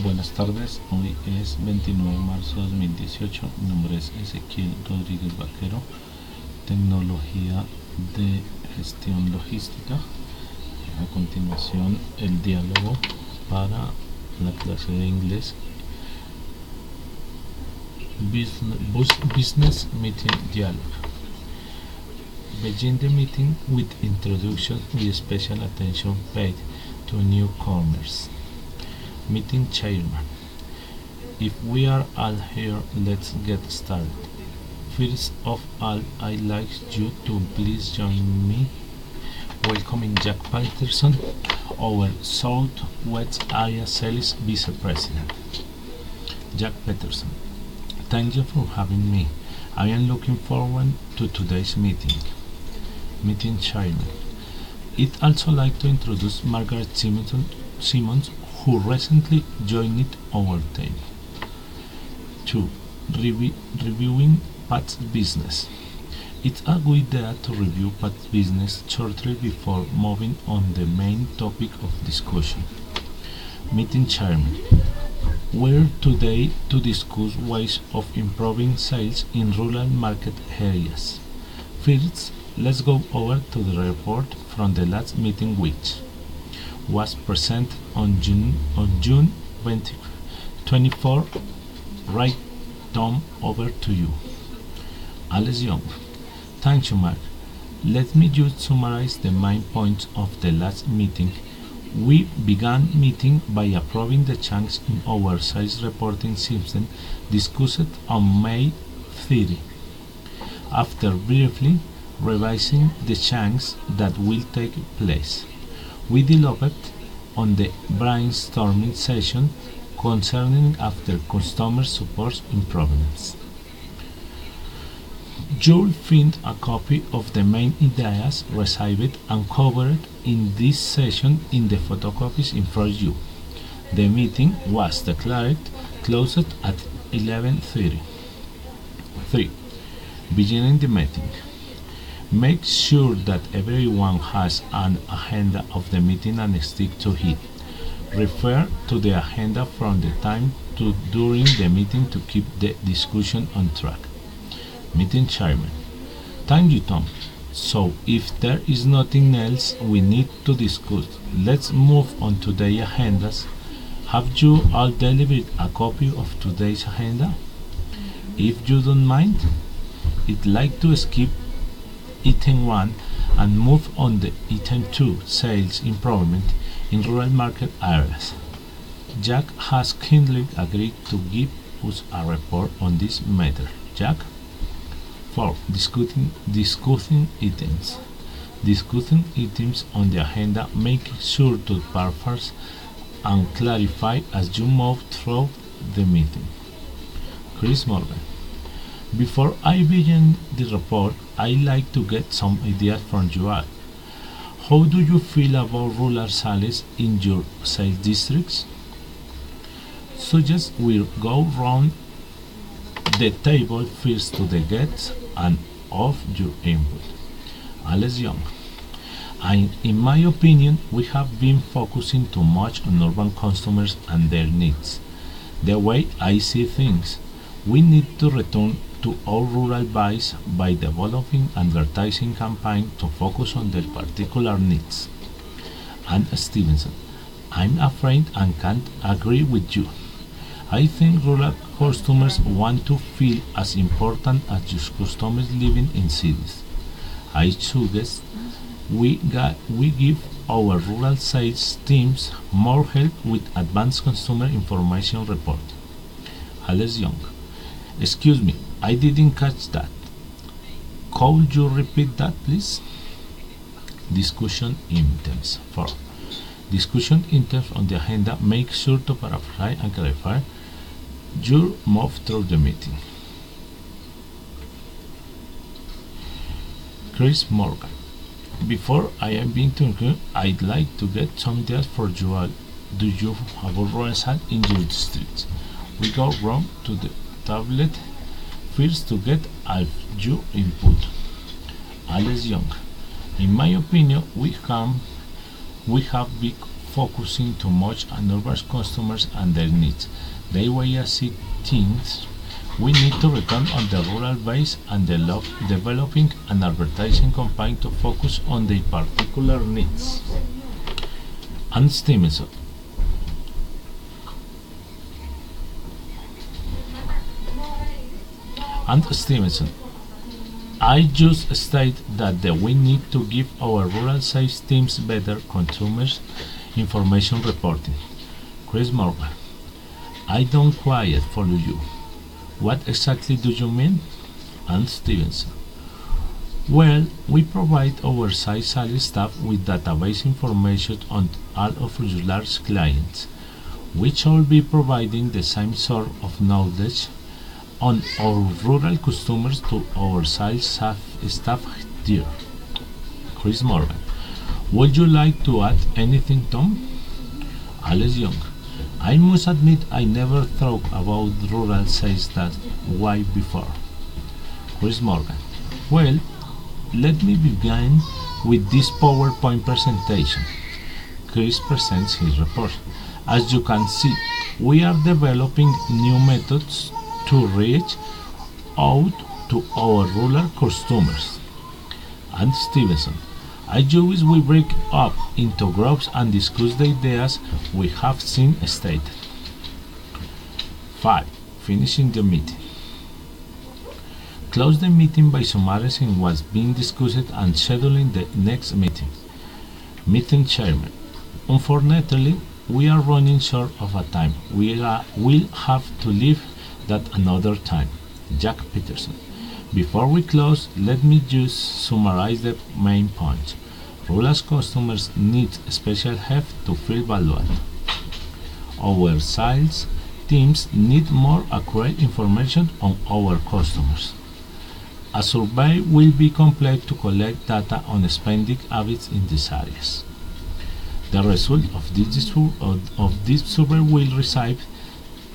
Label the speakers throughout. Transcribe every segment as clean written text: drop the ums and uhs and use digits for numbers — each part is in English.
Speaker 1: Buenas tardes, hoy es 29 de marzo de 2018, mi nombre es Ezequiel Rodríguez Baquero, tecnología de gestión logística. A continuación el diálogo para la clase de inglés. Business meeting dialogue. Begin the meeting with introduction with special attention paid to newcomers. Meeting chairman. If we are all here, let's get started. First of all, I'd like you to please join me welcoming Jack Patterson, our Southwest Area Sales Vice President. Jack Patterson, thank you for having me. I am looking forward to today's meeting. Meeting chairman. I'd also like to introduce Margaret Simmons, who recently joined our team. 2. Reviewing Pat's business. It's a good idea to review Pat's business shortly before moving on the main topic of discussion. Meeting chairman. We're today to discuss ways of improving sales in rural market areas. First, let's go over to the report from the last meeting, which was presented on June 24. Right, Tom, over to you. Alice Young. Thank you, Mark. Let me just summarize the main points of the last meeting. We began meeting by approving the change in our sales reporting system discussed on May 30. After briefly revising the changes that will take place, we developed on the brainstorming session concerning after customer support improvements. You'll find a copy of the main ideas received and covered in this session in the photocopies in front of you. The meeting was declared closed at 11:30. 3. Beginning the meeting. Make sure that everyone has an agenda of the meeting and stick to it. Refer to the agenda from the time to during the meeting to keep the discussion on track. Meeting chairman. Thank you, Tom. So if there is nothing else we need to discuss, let's move on to the agendas. Have you all delivered a copy of today's agenda? If you don't mind, I'd like to skip item 1 and move on to item 2, sales improvement in rural market areas. Jack has kindly agreed to give us a report on this matter. Jack? 4. Discussing items. Discussing items on the agenda, making sure to paraphrase and clarify as you move through the meeting. Chris Morgan. Before I begin the report, I'd like to get some ideas from you all. How do you feel about rural sales in your sales districts? Suggest we go round the table first to the guests and of your input. Alice Young. In my opinion, we have been focusing too much on urban customers and their needs. The way I see things, we need to return to our rural base by developing advertising campaign to focus on their particular needs. Ann Stevenson. I'm afraid I can't agree with you. I think rural customers want to feel as important as your customers living in cities. I suggest we give our rural sales teams more help with advanced consumer information report. Alice Young. Excuse me, I didn't catch that. Could you repeat that, please? Discussion items. 4. Discussion items on the agenda. Make sure to paraphrase and clarify your move through the meeting. Chris Morgan. Before I am being to conclude, I'd like to get some ideas for you all. Do you have a rural site in your district? We go round to the tablet first to get all your input. Alice Young. In my opinion, we have big focusing too much on urban customers and their needs. The way I see things, we need to return on the rural base and developing an advertising campaign to focus on their particular needs. And Stevenson. I just state that we need to give our rural sales teams better consumers information reporting. Chris Morgan. I don't quite follow you. What exactly do you mean? And Stevenson. Well, we provide our sales staff with database information on all of your large clients. We should be providing the same sort of knowledge on our rural customers to our sales staff here. Chris Morgan. Would you like to add anything, Tom? Alice Young. I must admit I never thought about rural sales that way before. Chris Morgan. Well, let me begin with this PowerPoint presentation. Chris presents his report. As you can see, we are developing new methods to reach out to our rural customers. And Stevenson. I wish we break up into groups and discuss the ideas we have seen stated. 5. Finishing the meeting. Close the meeting by summarizing what's being discussed and scheduling the next meeting. Meeting chairman. Unfortunately, we are running short of a time. We'll have to leave that another time. Jack Peterson. Before we close, let me just summarize the main points. Rural customers need special help to feel valued. Our sales teams need more accurate information on our customers. A survey will be completed to collect data on spending habits in these areas. The result of this survey will receive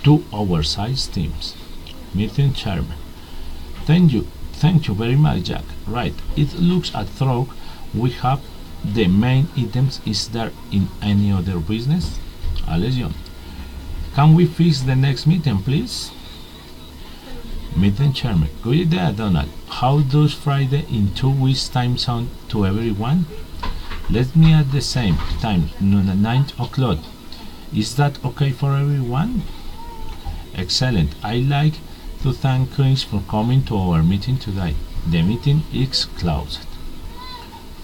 Speaker 1: to our sales teams. Meeting chairman. Thank you very much, Jack. Right, it looks at through we have the main items. Is there in any other business? Alice Young. Can we fix the next meeting, please? Meeting chairman. Good idea, Donald. How does Friday in 2 weeks time sound to everyone? Let me at the same time, 9 o'clock. Is that okay for everyone? Excellent. I'd like to thank Chris for coming to our meeting today. The meeting is closed.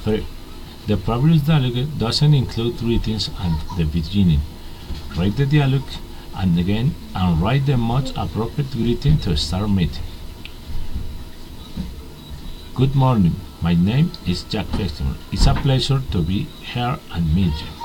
Speaker 1: 3. The previous dialogue doesn't include greetings at the beginning. Read the dialogue and again and write the most appropriate greeting to start meeting. Good morning. My name is Jack Festival. It's a pleasure to be here and meet you.